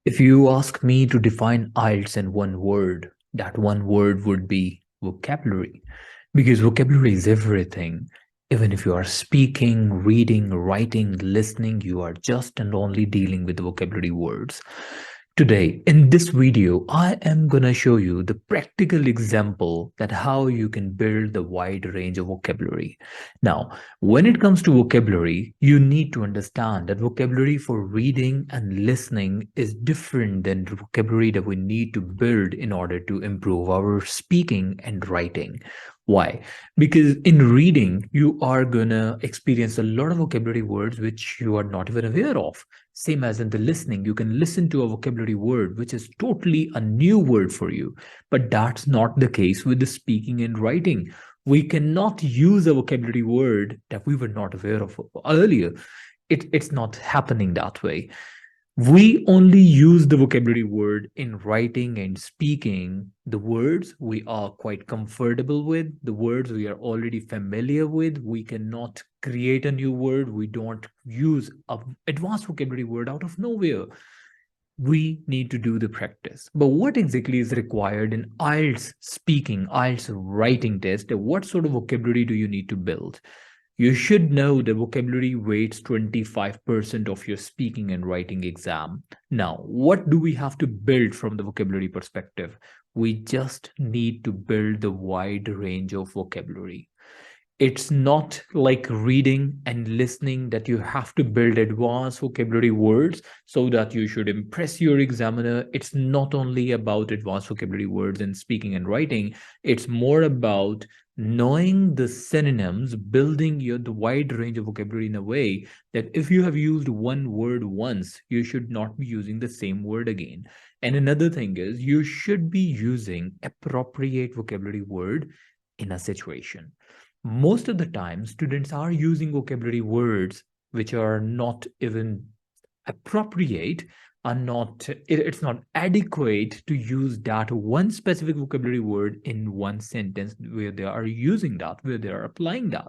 If you ask me to define IELTS in one word, that one word would be vocabulary. Because vocabulary is everything. Even if you are speaking, reading, writing, listening, you are just and only dealing with vocabulary words. Today, in this video, I am gonna show you the practical example that how you can build the wide range of vocabulary. Now, when it comes to vocabulary, you need to understand that vocabulary for reading and listening is different than the vocabulary that we need to build in order to improve our speaking and writing. Why? Because in reading, you are gonna experience a lot of vocabulary words which you are not even aware of. Same as in the listening, you can listen to a vocabulary word which is totally a new word for you. But that's not the case with the speaking and writing. We cannot use a vocabulary word that we were not aware of earlier. It's not happening that way. We only use the vocabulary word in writing and speaking. The words we are quite comfortable with, the words we are already familiar with. We cannot create a new word. We don't use an advanced vocabulary word out of nowhere. We need to do the practice. But what exactly is required in IELTS speaking, IELTS writing test? What sort of vocabulary do you need to build? You should know the vocabulary weights 25% of your speaking and writing exam. Now, what do we have to build from the vocabulary perspective? We just need to build the wide range of vocabulary. It's not like reading and listening that you have to build advanced vocabulary words so that you should impress your examiner. It's not only about advanced vocabulary words in speaking and writing. It's more about knowing the synonyms, building the wide range of vocabulary in a way that if you have used one word once, you should not be using the same word again. And another thing is you should be using appropriate vocabulary word in a situation. Most of the time, students are using vocabulary words which are not even appropriate, are not, it's not adequate to use that one specific vocabulary word in one sentence where they are using that, where they are applying that.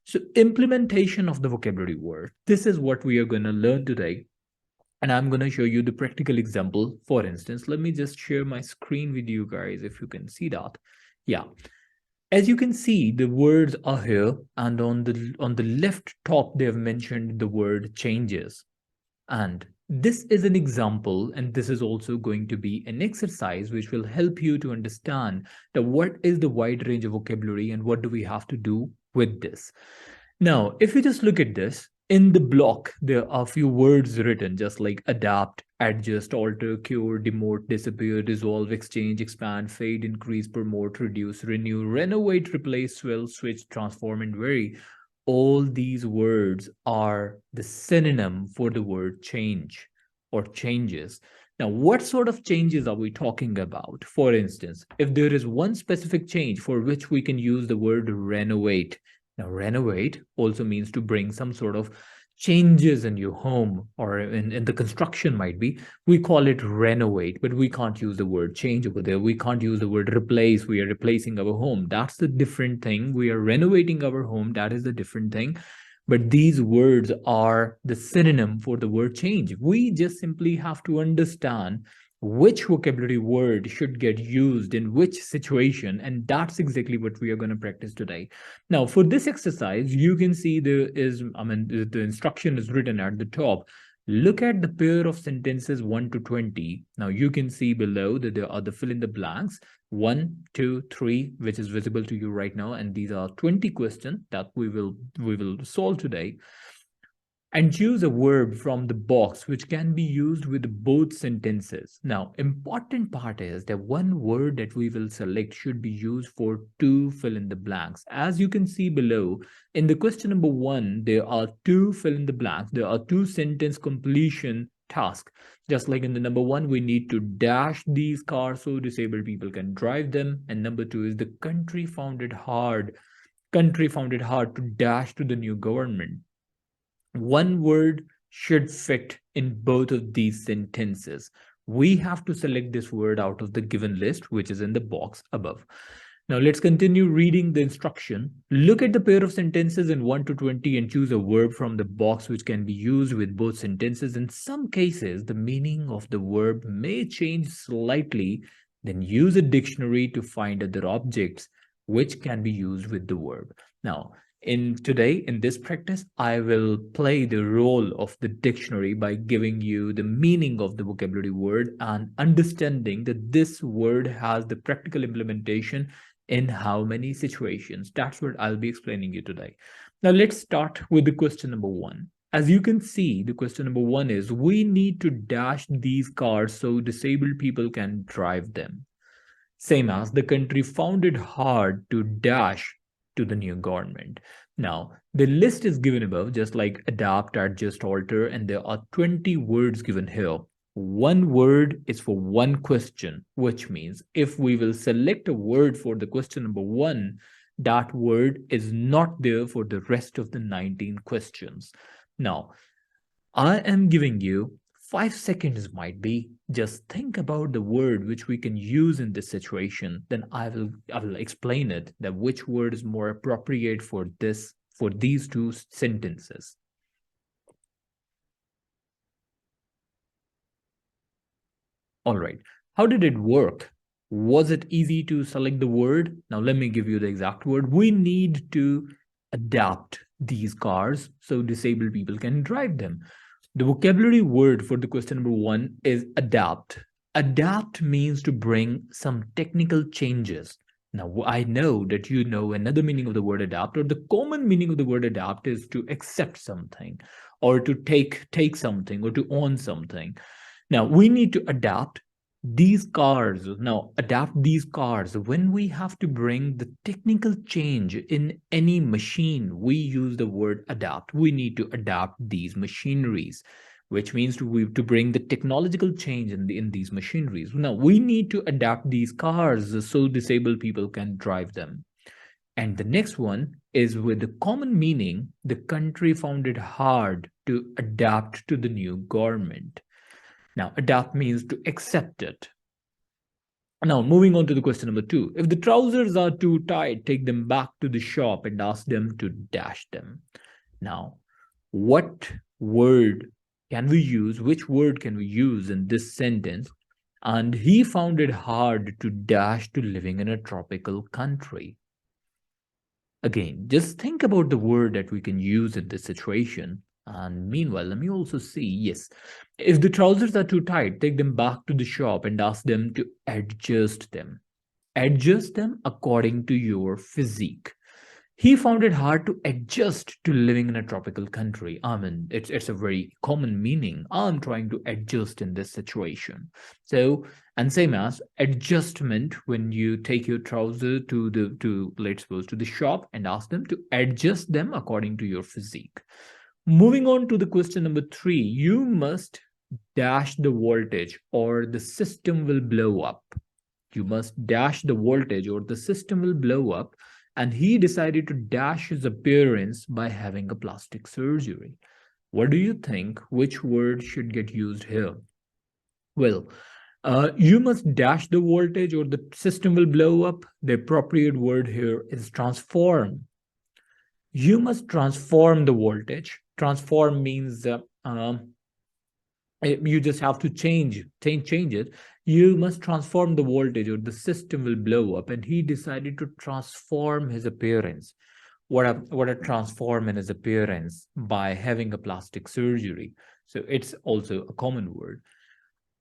So implementation of the vocabulary word, this is what we are going to learn today. And I'm going to show you the practical example. For instance, let me just share my screen with you guys if you can see that. Yeah. As you can see, the words are here, and on the left top, they have mentioned the word changes. And this is an example, and this is also going to be an exercise which will help you to understand that what is the wide range of vocabulary and what do we have to do with this. Now, if you just look at this, in the block, there are a few words written just like adapt, adjust, alter, cure, demote, disappear, dissolve, exchange, expand, fade, increase, promote, reduce, renew, renovate, replace, swell, switch, transform, and vary. All these words are the synonym for the word change or changes. Now, what sort of changes are we talking about? For instance, if there is one specific change for which we can use the word renovate. Now, renovate also means to bring some sort of changes in your home or in the construction might be. We call it renovate, but we can't use the word change over there. We can't use the word replace. We are replacing our home. That's the different thing. We are renovating our home. That is the different thing. But these words are the synonym for the word change. We just simply have to understand which vocabulary word should get used in which situation, and that's exactly what we are going to practice today. Now, for this exercise, you can see the instruction is written at the top. Look at the pair of sentences 1 to 20. Now, you can see below that there are the fill in the blanks 1, 2, 3, which is visible to you right now, and these are 20 questions that we will solve today. And choose a verb from the box which can be used with both sentences. Now, important part is that one word that we will select should be used for two fill in the blanks. As you can see below, in the question number 1, there are two fill in the blanks. There are two sentence completion tasks. Just like in the number 1, we need to dash these cars so disabled people can drive them. And number 2 is the country found it hard to dash to the new government. One word should fit in both of these sentences. We have to select this word out of the given list, which is in the box above. Now let's continue reading the instruction. Look at the pair of sentences in 1 to 20 and choose a verb from the box which can be used with both sentences. In some cases, the meaning of the verb may change slightly. Then use a dictionary to find other objects which can be used with the verb. Now, in this practice, I will play the role of the dictionary by giving you the meaning of the vocabulary word and understanding that this word has the practical implementation in how many situations. That's what I'll be explaining you today. Now let's start with the question number 1. As you can see, the question number 1 is, we need to dash these cars so disabled people can drive them. Same as the country found it hard to dash to the new government. Now, the list is given above, just like adapt, adjust, alter, and there are 20 words given here. One word is for one question, which means if we will select a word for the question number 1, that word is not there for the rest of the 19 questions. Now, I am giving you 5 seconds, might be. Just think about the word which we can use in this situation. Then I will explain it, that which word is more appropriate for these two sentences. All right. How did it work? Was it easy to select the word? Now let me give you the exact word. We need to adapt these cars so disabled people can drive them. The vocabulary word for the question number 1 is adapt. Adapt means to bring some technical changes. Now, I know that you know another meaning of the word adapt, or the common meaning of the word adapt is to accept something, or to take something, or to own something. Now, we need to adapt these cars. Now, adapt these cars. When we have to bring the technical change in any machine, we use the word adapt. We need to adapt these machineries, which means to bring the technological change in these machineries. Now, we need to adapt these cars so disabled people can drive them. And the next one is with the common meaning, the country found it hard to adapt to the new government. Now, adapt means to accept it. Now, moving on to the question number 2. If the trousers are too tight, take them back to the shop and ask them to dash them. Now, what word can we use? Which word can we use in this sentence? And he found it hard to dash to living in a tropical country. Again, just think about the word that we can use in this situation. And meanwhile, let me also see, yes, if the trousers are too tight, take them back to the shop and ask them to adjust them. Adjust them according to your physique. He found it hard to adjust to living in a tropical country. I mean, it's a very common meaning. I'm trying to adjust in this situation. So, and same as adjustment, when you take your trouser to let's suppose to the shop and ask them to adjust them according to your physique. Moving on to the question number 3, you must dash the voltage or the system will blow up. You must dash the voltage or the system will blow up. And he decided to dash his appearance by having a plastic surgery. What do you think? Which word should get used here? Well, you must dash the voltage or the system will blow up. The appropriate word here is transform. You must transform the voltage. Transform means you just have to change it. You must transform the voltage or the system will blow up. And he decided to transform his appearance. What a transform in his appearance by having a plastic surgery. So it's also a common word.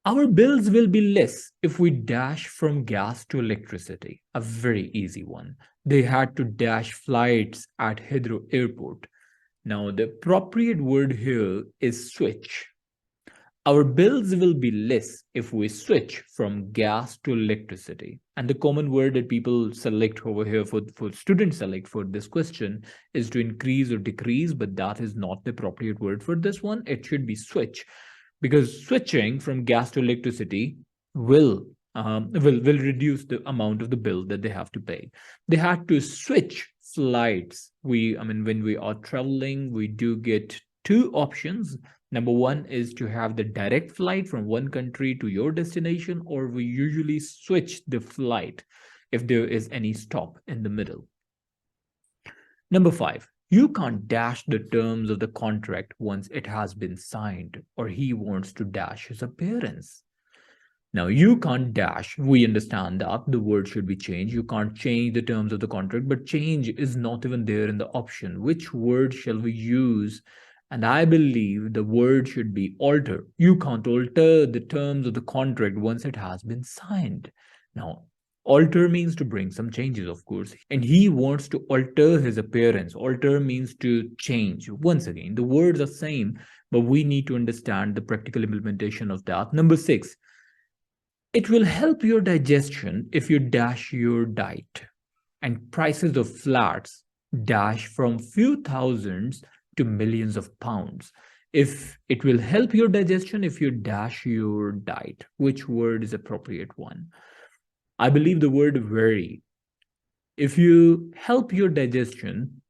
Our bills will be less if we dash from gas to electricity. A very easy one. They had to dash flights at Heathrow Airport. Now, the appropriate word here is switch. Our bills will be less if we switch from gas to electricity. And the common word that people select over here for students select for this question is to increase or decrease, but that is not the appropriate word for this one. It should be switch, because switching from gas to electricity will reduce the amount of the bill that they have to pay. They had to switch flights. When we are traveling, we do get 2 options. Number 1 is to have the direct flight from one country to your destination, or we usually switch the flight. if there is any stop in the middle. Number 5, you can't dash the terms of the contract once it has been signed, or he wants to dash his appearance. Now, you can't dash. We understand that the word should be changed. You can't change the terms of the contract, but change is not even there in the option. Which word shall we use? And I believe the word should be alter. You can't alter the terms of the contract once it has been signed. Now, alter means to bring some changes, of course, and he wants to alter his appearance. Alter means to change. Once again, the words are same, but we need to understand the practical implementation of that. Number 6, it will help your digestion if you dash your diet. And prices of flats dash from few thousands to millions of pounds. If it will help your digestion if you dash your diet, which word is appropriate one? I believe the word vary. If you help your digestion,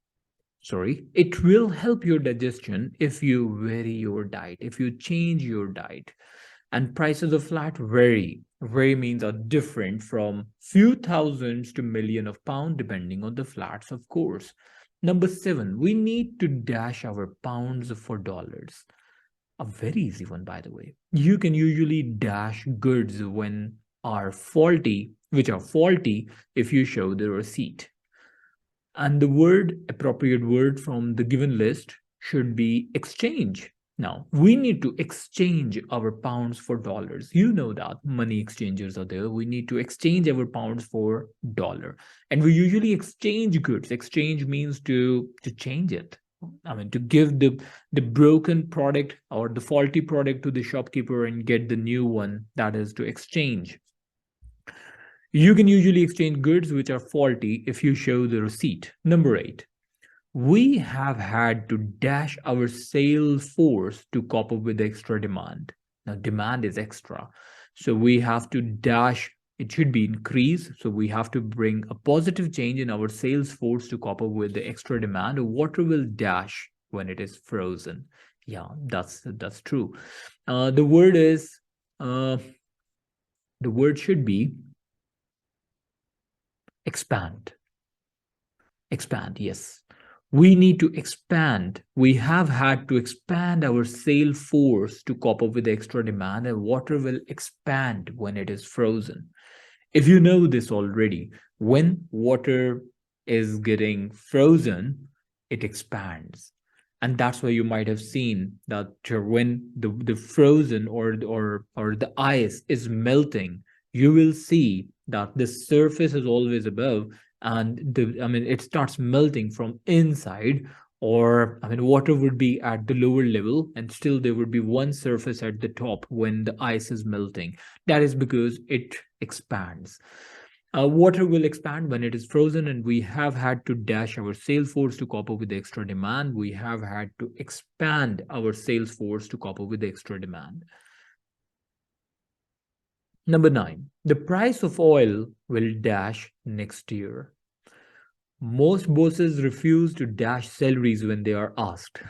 it will help your digestion if you vary your diet, if you change your diet. And prices of flat vary. Vary means are different from few thousands to million of pound depending on the flats, of course. Number 7, we need to dash our pounds for dollars. A very easy one, by the way. You can usually dash goods when are faulty, which are faulty if you show the receipt. And the appropriate word from the given list should be exchange. Now, we need to exchange our pounds for dollars. You know that money exchangers are there. We need to exchange our pounds for dollar. And we usually exchange goods. Exchange means to change it. I mean, to give the broken product or the faulty product to the shopkeeper and get the new one. That is to exchange. You can usually exchange goods which are faulty if you show the receipt. Number 8, we have had to dash our sales force to cope up with the extra demand. Now, demand is extra. So we have to dash, it should be increase. So we have to bring a positive change in our sales force to cope up with the extra demand. Water will dash when it is frozen. Yeah, that's true. The word should be expand. Expand, yes. We need to expand. We have had to expand our sale force to cope up with the extra demand, and water will expand when it is frozen. If you know this already, when water is getting frozen, it expands. And that's why you might have seen that when the frozen or the ice is melting, you will see that the surface is always above, and it starts melting from inside. Or water would be at the lower level and still there would be one surface at the top when the ice is melting. That is because it expands. Water will expand when it is frozen, and we have had to dash our sales force to cope up with the extra demand. We have had to expand our sales force to cope up with the extra demand. Number 9, the price of oil will dash next year. Most bosses refuse to dash salaries when they are asked.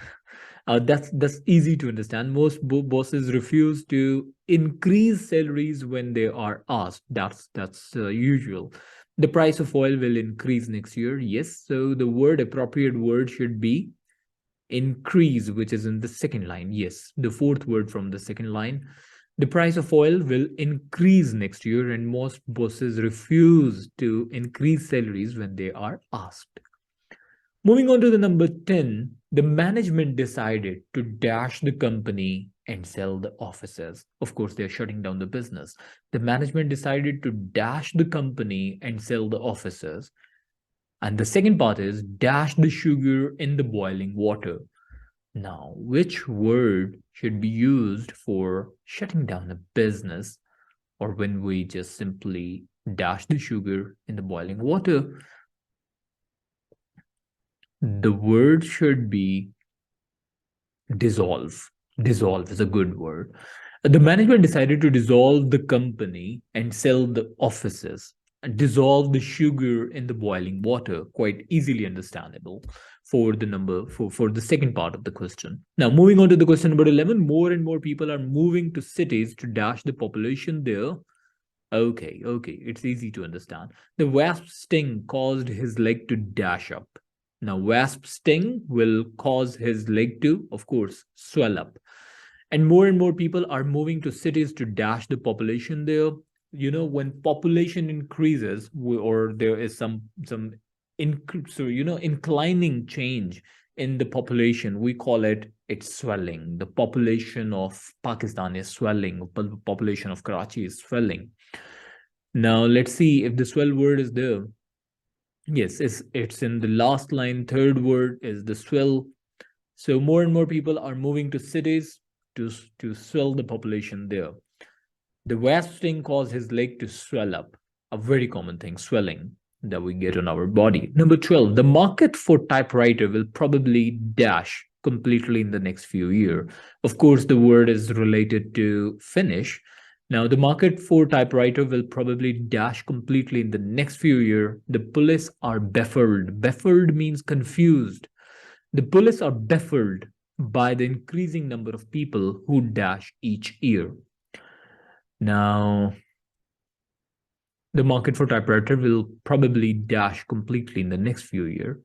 That's easy to understand. Most bosses refuse to increase salaries when they are asked. That's usual. The price of oil will increase next year. Yes. So the appropriate word should be increase, which is in the second line. Yes, the fourth word from the second line. The price of oil will increase next year, and most bosses refuse to increase salaries when they are asked. Moving on to the number 10, the management decided to dash the company and sell the offices. Of course, they're shutting down the business. The management decided to dash the company and sell the offices. And the second part is dash the sugar in the boiling water. Now, which word should be used for shutting down a business, or when we just simply dash the sugar in the boiling water? The word should be dissolve. Dissolve is a good word. The management decided to dissolve the company and sell the offices. And dissolve the sugar in the boiling water, quite easily understandable for the second part of the question. Now, moving on to the question number 11, more and more people are moving to cities to dash the population there. Okay, it's easy to understand. The wasp sting caused his leg to dash up. Now, wasp sting will cause his leg to, of course, swell up. And more people are moving to cities to dash the population there. You know, when population increases, or there is some inclining change in the population, we call it's swelling. The population of Pakistan is swelling. The population of Karachi is swelling. Now let's see if the swell word is there. Yes, it's in the last line. Third word is the swell. So more and more people are moving to cities to to swell the population there. The wasp sting caused his leg to swell up. A very common thing, swelling that we get on our body. Number 12, the market for typewriter will probably dash completely in the next few years. Of course, the word is related to finish. Now, the market for typewriter will probably dash completely in the next few years. The police are baffled. Baffled means confused. The police are baffled by the increasing number of people who dash each year. Now, the market for typewriter will probably dash completely in the next few years.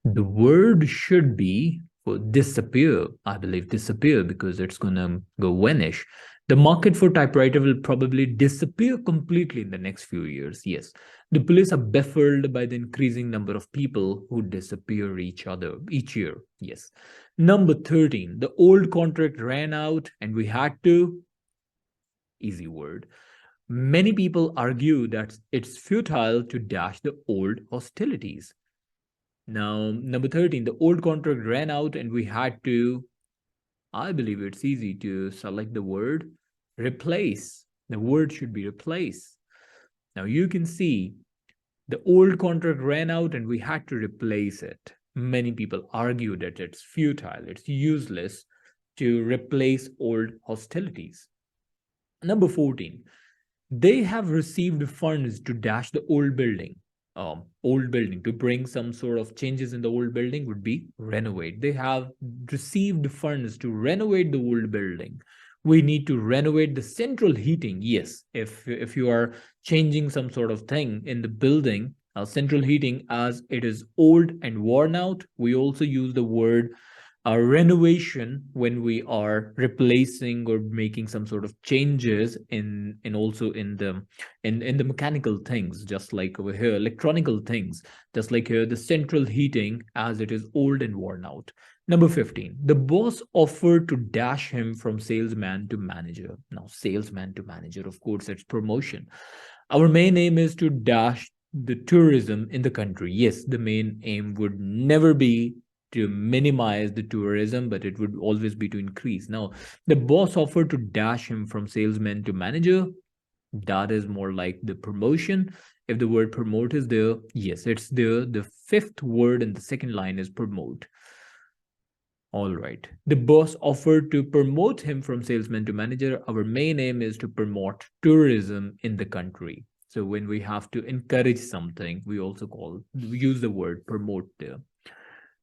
The word should be for disappear. I believe disappear because it's gonna go vanish. The market for typewriter will probably disappear completely in the next few years. Yes. The police are baffled by the increasing number of people who disappear each year. Yes. Number 13, the old contract ran out and we had to, easy word. Many people argue that it's futile to dash the old hostilities. Now, number 13, the old contract ran out and we had to, I believe it's easy to select the word replace. The word should be replace. Now, you can see the old contract ran out and we had to replace it. Many people argue that it's futile, it's useless to replace old hostilities. Number 14, they have received funds to dash the old building to bring some sort of changes in the old building would be renovate. They have received funds to renovate the old building. We need to renovate the central heating. Yes, if you are changing some sort of thing in the building, central heating, as it is old and worn out, we also use the word renovation when we are replacing or making some sort of changes in also in the mechanical things, just like over here electronical things, just like here the central heating, as it is old and worn out. Number 15, the boss offered to dash him from salesman to manager. Now, salesman to manager, of course, it's promotion. Our main aim is to dash the tourism in the country. Yes, the main aim would never be to minimize the tourism, but it would always be to increase. Now, the boss offered to dash him from salesman to manager. That is more like the promotion. If the word promote is there, yes, it's there. The fifth word in the second line is promote. All right. The boss offered to promote him from salesman to manager. Our main aim is to promote tourism in the country. So when we have to encourage something, we also use the word promote there.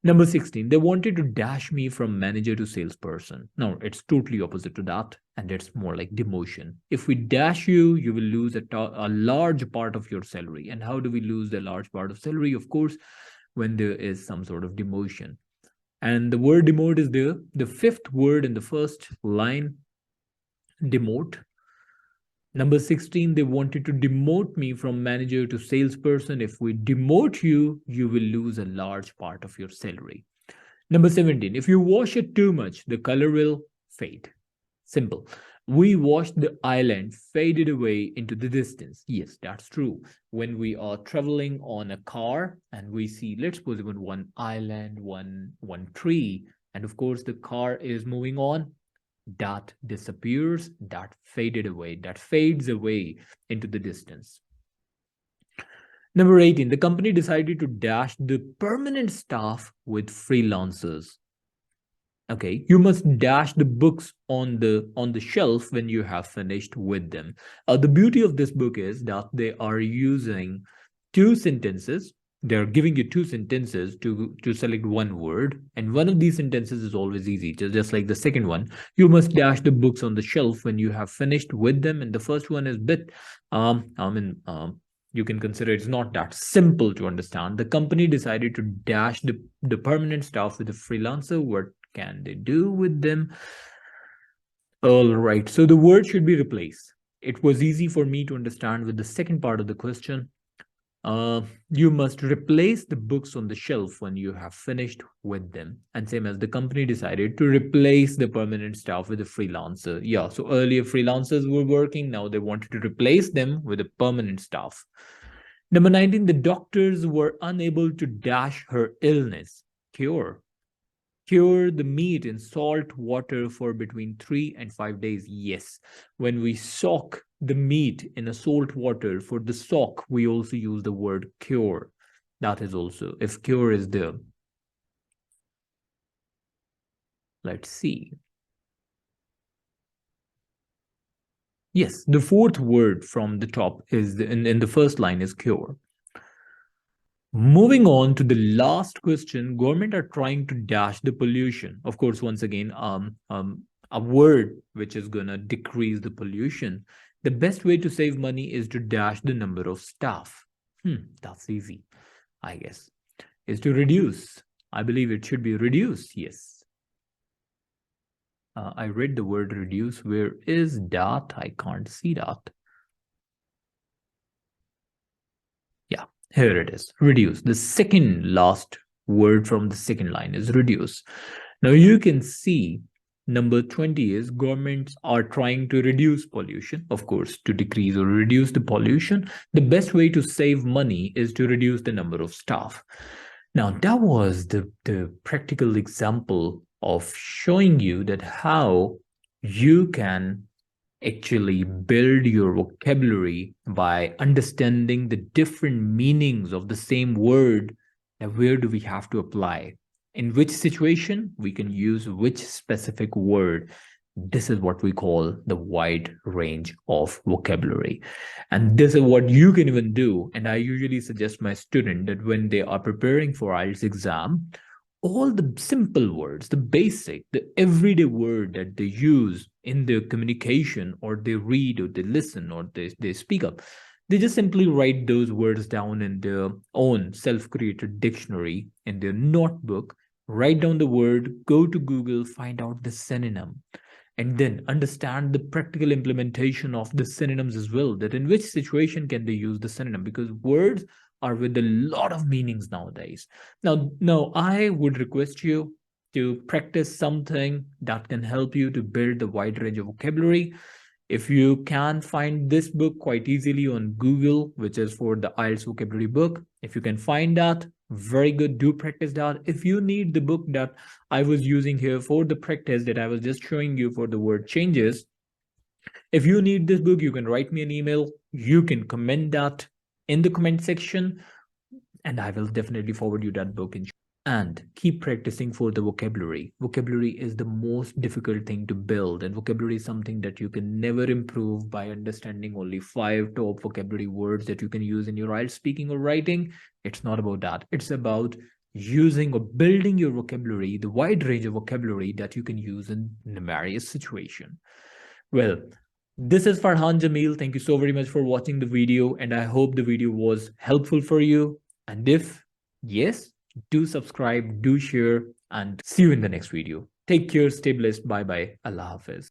Number 16, they wanted to dash me from manager to salesperson. No, it's totally opposite to that. And it's more like demotion. If we dash you, you will lose a large part of your salary. And how do we lose the large part of salary? Of course, when there is some sort of demotion. And the word demote is there. The fifth word in the first line, demote. Number 16, they wanted to demote me from manager to salesperson. If we demote you, you will lose a large part of your salary. Number 17, if you wash it too much, the color will fade. Simple. We watched the island faded away into the distance. Yes, that's true. When we are traveling on a car and we see, let's suppose even one island, one tree, and of course the car is moving on, that disappears, that faded away, that fades away into the distance. Number 18, the company decided to dash the permanent staff with freelancers. Okay, you must dash the books on the shelf when you have finished with them. The beauty of this book is that they are using two sentences they're giving you two sentences to select one word, and one of these sentences is always easy, just like the second one. You must dash the books on the shelf when you have finished with them. And the first one is bit you can consider it's not that simple to understand. The company decided to dash the permanent staff with a freelancer. What can they do with them? All right, so the word should be replaced. It was easy for me to understand with the second part of the question. You must replace the books on the shelf when you have finished with them. And same as the company decided to replace the permanent staff with a freelancer. Yeah, so earlier freelancers were working, now they wanted to replace them with a permanent staff. Number 19, the doctors were unable to dash her illness. Cure. Cure the meat in salt water for between 3 and 5 days. Yes, when we soak the meat in a salt water, for the soak, we also use the word cure. That is also, if cure is there. Let's see. Yes, the fourth word from the top is in the first line is cure. Moving on to the last question, government are trying to dash the pollution. Of course, once again, a word which is gonna decrease the pollution. The best way to save money is to dash the number of staff. That's easy, I guess. Is to reduce. I believe it should be reduce. Yes. I read the word reduce. Where is that? I can't see that. Yeah. Here it is, reduce. The second last word from the second line is reduce. Now you can see number 20 is governments are trying to reduce pollution. Of course, to decrease or reduce the pollution, the best way to save money is to reduce the number of staff. Now that was the practical example of showing you that how you can actually build your vocabulary by understanding the different meanings of the same word. Now, where do we have to apply? In which situation we can use which specific word? This is what we call the wide range of vocabulary. And this is what you can even do. And I usually suggest my student that when they are preparing for IELTS exam, all the simple words, the basic, the everyday word that they use in their communication, or they read, or they listen, or they speak up, they just simply write those words down in their own self-created dictionary, in their notebook, write down the word, go to Google, find out the synonym, and then understand the practical implementation of the synonyms as well, that in which situation can they use the synonym, because words are with a lot of meanings nowadays. Now I would request you to practice something that can help you to build a wide range of vocabulary. If you can find this book quite easily on Google, which is for the IELTS vocabulary book, if you can find that, very good, do practice that. If you need the book that I was using here for the practice that I was just showing you for the word changes, if you need this book, you can write me an email, you can comment that in the comment section, and I will definitely forward you that book. And keep practicing for the vocabulary. Vocabulary is the most difficult thing to build, and vocabulary is something that you can never improve by understanding only 5 top vocabulary words that you can use in your IELTS speaking or writing. It's not about that. It's about using or building your vocabulary, the wide range of vocabulary that you can use in various situations. Well, this is Farhan Jamil. Thank you so very much for watching the video, and I hope the video was helpful for you. And if yes, do subscribe, do share, and see you in the next video. Take care, stay blessed. Bye bye. Allah Hafiz.